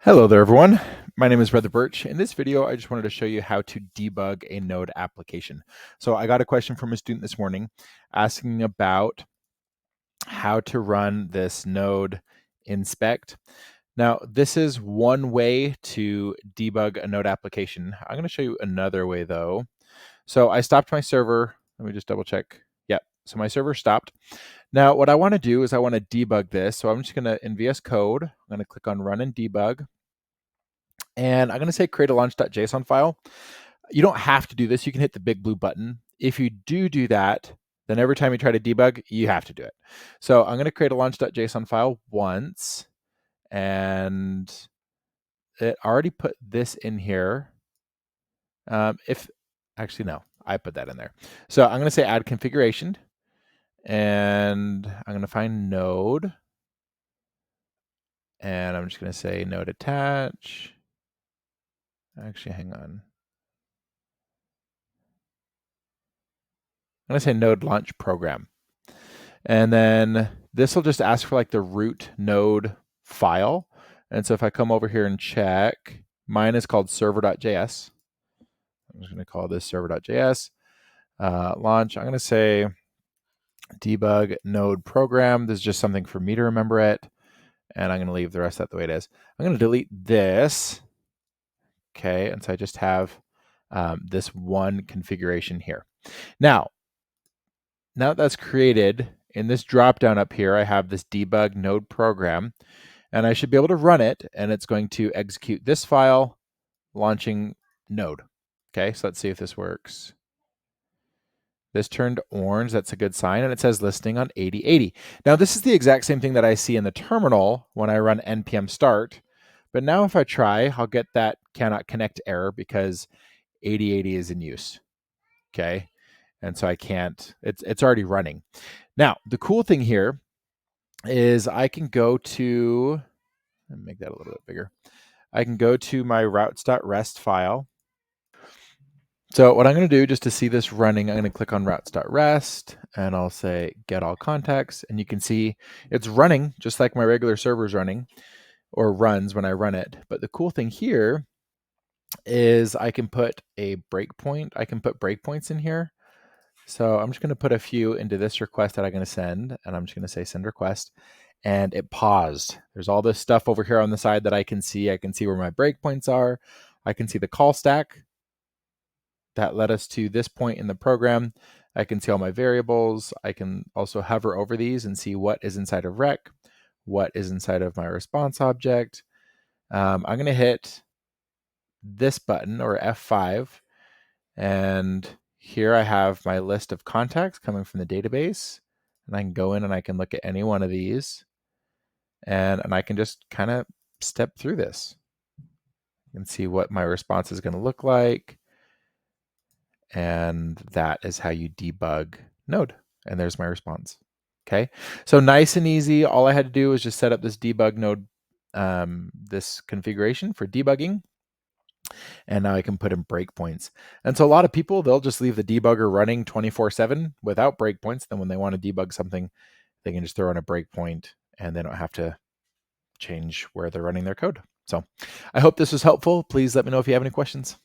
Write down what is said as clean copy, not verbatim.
Hello there, everyone. My name is Brother Birch. In this video, I just wanted to show you how to debug a Node application. So I got a question from a student this morning asking about how to run this Node inspect. Now, this is one way to debug a Node application. I'm going to show you another way though. So I stopped my server. Let me just double check. Yep. So my server stopped. Now, what I want to do is I want to debug this. So I'm just going to in VS Code, I'm going to click on Run and Debug. And I'm going to say create a launch.json file. You don't have to do this. You can hit the big blue button. If you do that, then every time you try to debug, you have to do it. So I'm going to create a launch.json file once, and it already put this in here. Actually, no, I put that in there. So I'm going to say add configuration, and I'm going to find node, and I'm just going to say node attach. Actually, hang on. I'm going to say node launch program. And then this will just ask for like the root node file. And so if I come over here and check, mine is called server.js. I'm just going to call this server.js. Launch, I'm going to say debug node program. This is just something for me to remember it. And I'm going to leave the rest of that the way it is. I'm going to delete this. Okay, and so I just have this one configuration here. Now that that's created, in this drop down up here, I have this debug node program, and I should be able to run it, and it's going to execute this file, launching node. Okay, so let's see if this works. This turned orange, that's a good sign, and it says listing on 8080. Now this is the exact same thing that I see in the terminal when I run npm start, but now if I try, I'll get that cannot connect error because 8080 is in use. Okay, and so I can't, it's already running. Now, the cool thing here is I can go to, let me make that a little bit bigger. I can go to my routes.rest file. So what I'm going to do just to see this running, I'm going to click on routes.rest and I'll say get all contacts, and you can see it's running just like my regular server is running, or runs when I run it. But the cool thing here is I can put a breakpoint. I can put breakpoints in here. So I'm just going to put a few into this request that I'm going to send, and I'm just going to say send request, and it paused. There's all this stuff over here on the side that I can see. I can see where my breakpoints are. I can see the call stack that led us to this point in the program. I can see all my variables. I can also hover over these and see what is inside of rec, what is inside of my response object. I'm going to hit this button, or F5, and here I have my list of contacts coming from the database, and I can go in and I can look at any one of these, and I can just kind of step through this and see what my response is going to look like. And that is how you debug Node. And there's my response. Okay, so nice and easy. All I had to do was just set up this debug Node, this configuration for debugging. And now I can put in breakpoints. And so a lot of people, they'll just leave the debugger running 24/7 without breakpoints. Then when they want to debug something, they can just throw in a breakpoint and they don't have to change where they're running their code. So I hope this was helpful. Please let me know if you have any questions.